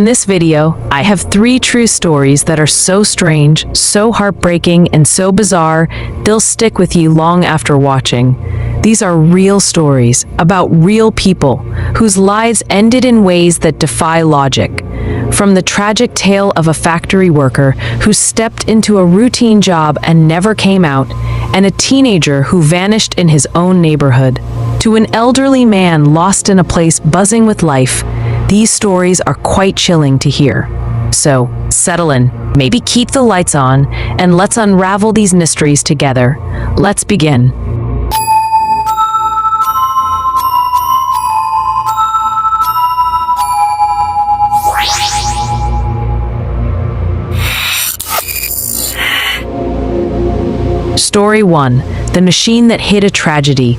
In this video, I have 3 true stories that are so strange, so heartbreaking, and so bizarre, they'll stick with you long after watching. These are real stories about real people whose lives ended in ways that defy logic. From the tragic tale of a factory worker who stepped into a routine job and never came out, and a teenager who vanished in his own neighborhood, to an elderly man lost in a place buzzing with life, these stories are quite chilling to hear. So, settle in, maybe keep the lights on, and let's unravel these mysteries together. Let's begin. Story 1. The machine that hid a tragedy.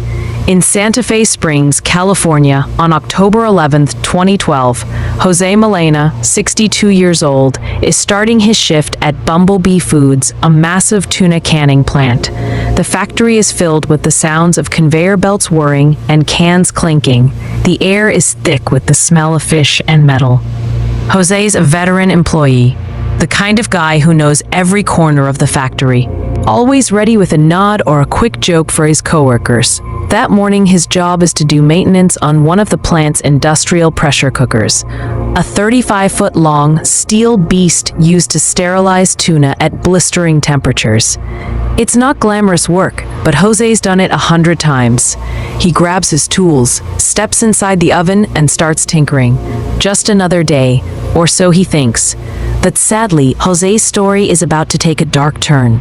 In Santa Fe Springs, California, on October 11, 2012, Jose Milena, 62 years old, is starting his shift at Bumblebee Foods, a massive tuna canning plant. The factory is filled with the sounds of conveyor belts whirring and cans clinking. The air is thick with the smell of fish and metal. Jose's a veteran employee, the kind of guy who knows every corner of the factory, always ready with a nod or a quick joke for his coworkers. That morning, his job is to do maintenance on one of the plant's industrial pressure cookers, a 35-foot-long steel beast used to sterilize tuna at blistering temperatures. It's not glamorous work, but Jose's done it 100 times. He grabs his tools, steps inside the oven, and starts tinkering. Just another day, or so he thinks. But sadly, Jose's story is about to take a dark turn.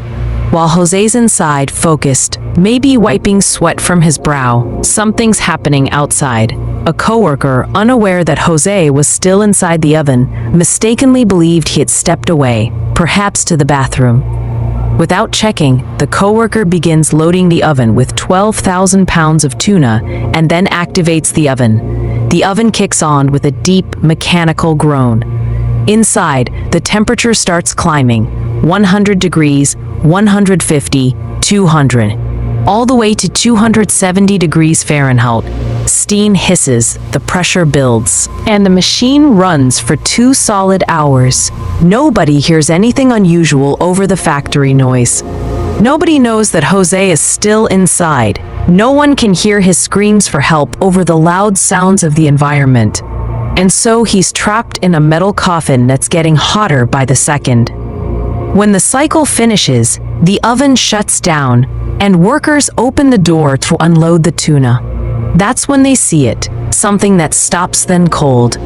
While Jose's inside, focused, maybe wiping sweat from his brow, something's happening outside. A coworker, unaware that Jose was still inside the oven, mistakenly believed he had stepped away, perhaps to the bathroom. Without checking, the coworker begins loading the oven with 12,000 pounds of tuna and then activates the oven. The oven kicks on with a deep, mechanical groan. Inside, the temperature starts climbing, 100 degrees, 150, 200, all the way to 270 degrees Fahrenheit. Steam hisses, the pressure builds, and the machine runs for 2 solid hours. Nobody hears anything unusual over the factory noise. Nobody knows that Jose is still inside. No one can hear his screams for help over the loud sounds of the environment. And so he's trapped in a metal coffin that's getting hotter by the second. When the cycle finishes, the oven shuts down, and workers open the door to unload the tuna. That's when they see it, something that stops them cold.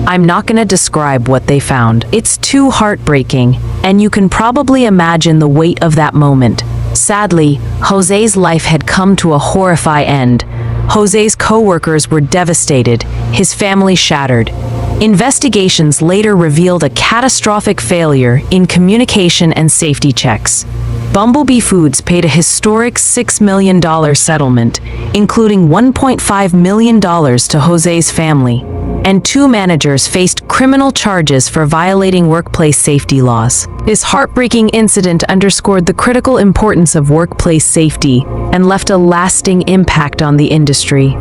I'm not going to describe what they found. It's too heartbreaking, and you can probably imagine the weight of that moment. Sadly, Jose's life had come to a horrifying end. Jose's co-workers were devastated, his family shattered. Investigations later revealed a catastrophic failure in communication and safety checks. Bumblebee Foods paid a historic $6 million settlement, including $1.5 million to Jose's family, and 2 managers faced criminal charges for violating workplace safety laws. This heartbreaking incident underscored the critical importance of workplace safety and left a lasting impact on the industry.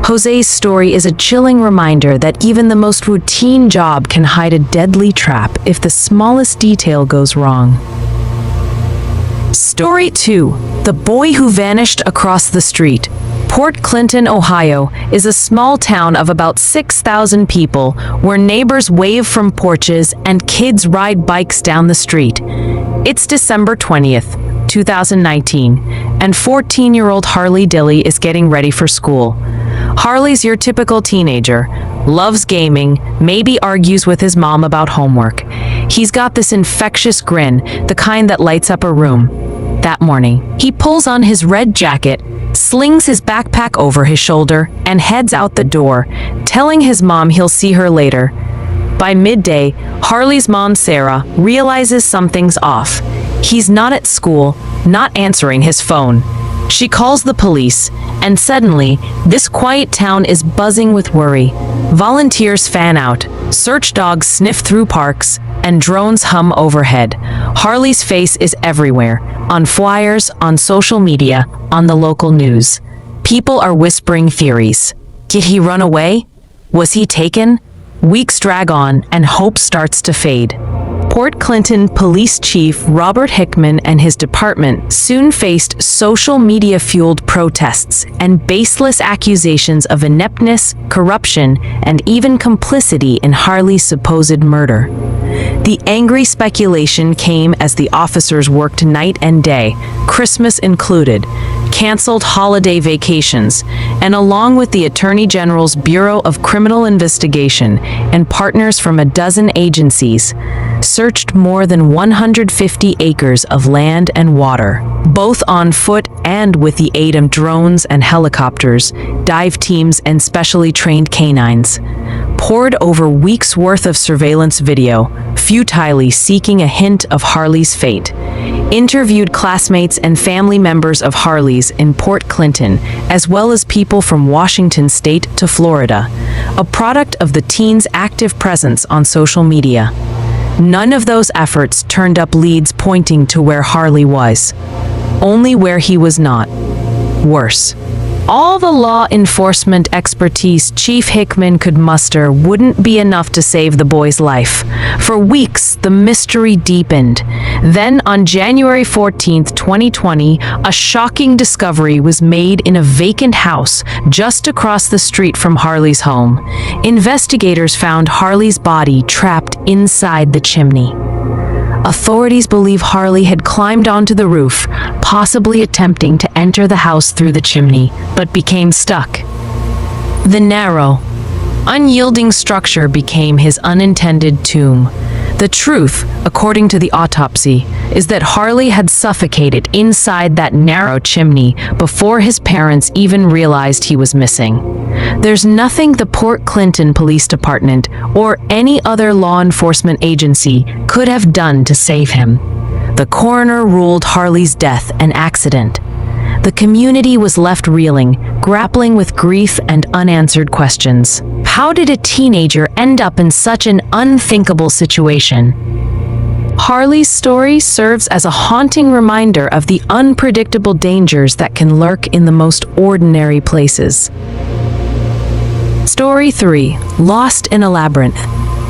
Jose's story is a chilling reminder that even the most routine job can hide a deadly trap if the smallest detail goes wrong. Story 2. The boy who vanished across the street. Port Clinton, Ohio, is a small town of about 6,000 people where neighbors wave from porches and kids ride bikes down the street. It's December 20th, 2019, and 14-year-old Harley Dilly is getting ready for school. Harley's your typical teenager, loves gaming, maybe argues with his mom about homework. He's got this infectious grin, the kind that lights up a room. That morning, he pulls on his red jacket, slings his backpack over his shoulder, and heads out the door, telling his mom he'll see her later. By midday, Harley's mom, Sarah, realizes something's off. He's not at school, not answering his phone. She calls the police, and suddenly, this quiet town is buzzing with worry. Volunteers fan out, search dogs sniff through parks, and drones hum overhead. Harley's face is everywhere, on flyers, on social media, on the local news. People are whispering theories. Did he run away? Was he taken? Weeks drag on, and hope starts to fade. Port Clinton Police Chief Robert Hickman and his department soon faced social media-fueled protests and baseless accusations of ineptness, corruption, and even complicity in Harley's supposed murder. The angry speculation came as the officers worked night and day, Christmas included, canceled holiday vacations, and along with the Attorney General's Bureau of Criminal Investigation and partners from a dozen agencies, searched more than 150 acres of land and water, both on foot and with the aid of drones and helicopters, dive teams and specially trained canines, pored over weeks' worth of surveillance video, futilely seeking a hint of Harley's fate, interviewed classmates and family members of Harley's in Port Clinton, as well as people from Washington state to Florida, a product of the teen's active presence on social media. None of those efforts turned up leads pointing to where Harley was, only where he was not. Worse, all the law enforcement expertise Chief Hickman could muster wouldn't be enough to save the boy's life. For weeks, the mystery deepened. Then, on January 14, 2020, a shocking discovery was made in a vacant house just across the street from Harley's home. Investigators found Harley's body trapped inside the chimney. Authorities believe Harley had climbed onto the roof, possibly attempting to enter the house through the chimney, but became stuck. The narrow, unyielding structure became his unintended tomb. The truth, according to the autopsy, is that Harley had suffocated inside that narrow chimney before his parents even realized he was missing. There's nothing the Port Clinton Police Department or any other law enforcement agency could have done to save him. The coroner ruled Harley's death an accident. The community was left reeling, grappling with grief and unanswered questions. How did a teenager end up in such an unthinkable situation? Harley's story serves as a haunting reminder of the unpredictable dangers that can lurk in the most ordinary places. Story 3. Lost in a Labyrinth.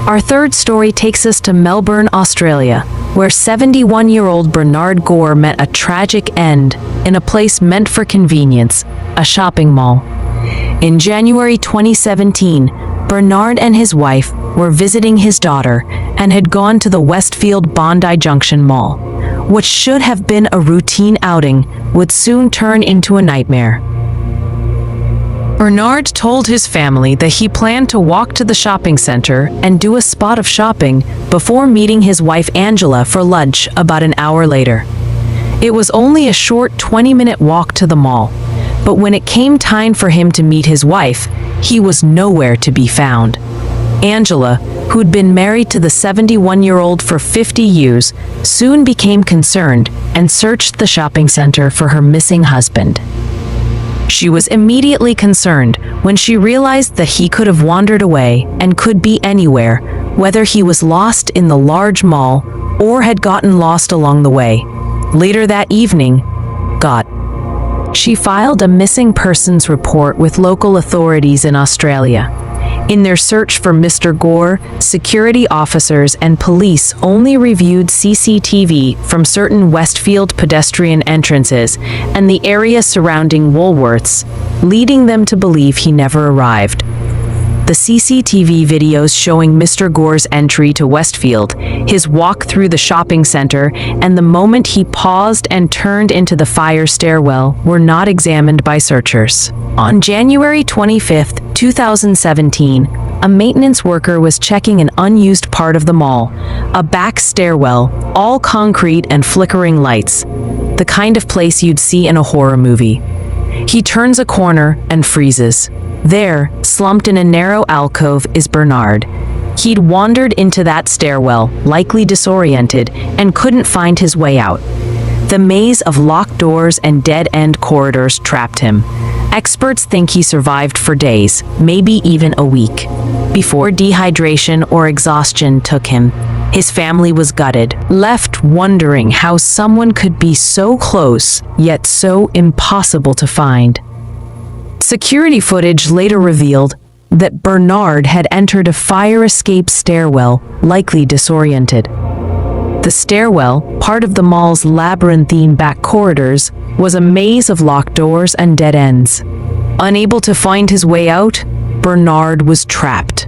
Our third story takes us to Melbourne, Australia, where 71-year-old Bernard Gore met a tragic end in a place meant for convenience, a shopping mall. In January 2017, Bernard and his wife were visiting his daughter and had gone to the Westfield Bondi Junction Mall. What should have been a routine outing would soon turn into a nightmare. Bernard told his family that he planned to walk to the shopping center and do a spot of shopping before meeting his wife Angela for lunch about an hour later. It was only a short 20-minute walk to the mall, but when it came time for him to meet his wife, he was nowhere to be found. Angela, who'd been married to the 71-year-old for 50 years, soon became concerned and searched the shopping center for her missing husband. She was immediately concerned when she realized that he could have wandered away and could be anywhere, whether he was lost in the large mall or had gotten lost along the way. Later that evening, she filed a missing persons report with local authorities in Australia. In their search for Mr. Gore, security officers and police only reviewed CCTV from certain Westfield pedestrian entrances and the area surrounding Woolworths, leading them to believe he never arrived. The CCTV videos showing Mr. Gore's entry to Westfield, his walk through the shopping center, and the moment he paused and turned into the fire stairwell were not examined by searchers. On January 25, 2017, a maintenance worker was checking an unused part of the mall, a back stairwell, all concrete and flickering lights, the kind of place you'd see in a horror movie. He turns a corner and freezes. There, slumped in a narrow alcove, is Bernard. He'd wandered into that stairwell, likely disoriented, and couldn't find his way out. The maze of locked doors and dead-end corridors trapped him. Experts think he survived for days, maybe even a week, before dehydration or exhaustion took him. His family was gutted, left wondering how someone could be so close, yet so impossible to find. Security footage later revealed that Bernard had entered a fire escape stairwell, likely disoriented. The stairwell, part of the mall's labyrinthine back corridors, was a maze of locked doors and dead ends. Unable to find his way out, Bernard was trapped.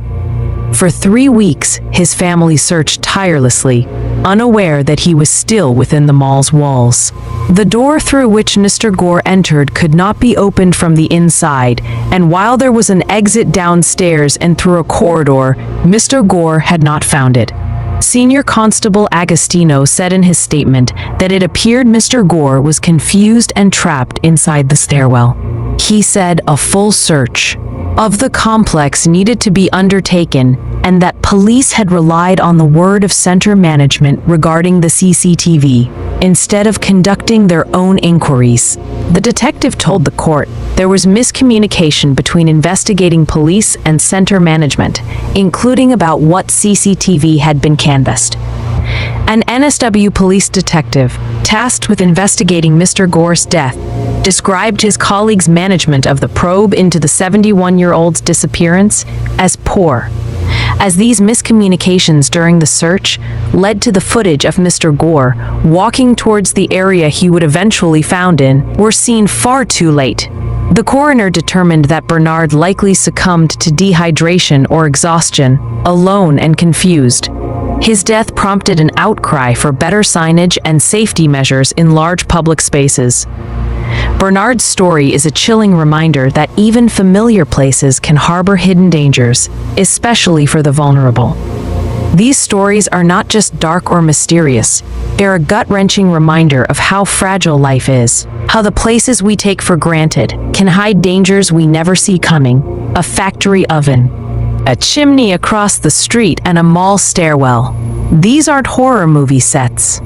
For 3 weeks, his family searched tirelessly, unaware that he was still within the mall's walls. The door through which Mr. Gore entered could not be opened from the inside, and while there was an exit downstairs and through a corridor, Mr. Gore had not found it. Senior Constable Agostino said in his statement that it appeared Mr. Gore was confused and trapped inside the stairwell. He said a full search of the complex needed to be undertaken and that police had relied on the word of center management regarding the CCTV instead of conducting their own inquiries. The detective told the court there was miscommunication between investigating police and center management, including about what CCTV had been canvassed. An NSW police detective, tasked with investigating Mr. Gore's death, described his colleague's management of the probe into the 71-year-old's disappearance as poor, as these miscommunications during the search led to the footage of Mr. Gore walking towards the area he would eventually found in were seen far too late. The coroner determined that Bernard likely succumbed to dehydration or exhaustion, alone and confused. His death prompted an outcry for better signage and safety measures in large public spaces. Bernard's story is a chilling reminder that even familiar places can harbor hidden dangers, especially for the vulnerable. These stories are not just dark or mysterious. They're a gut-wrenching reminder of how fragile life is, how the places we take for granted can hide dangers we never see coming. A factory oven, a chimney across the street, and a mall stairwell. These aren't horror movie sets.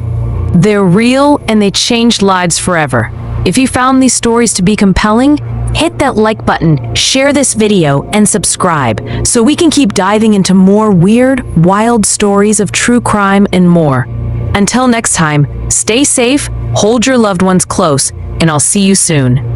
They're real and they changed lives forever. If you found these stories to be compelling, hit that like button, share this video, and subscribe so we can keep diving into more weird, wild stories of true crime and more. Until next time, stay safe, hold your loved ones close, and I'll see you soon.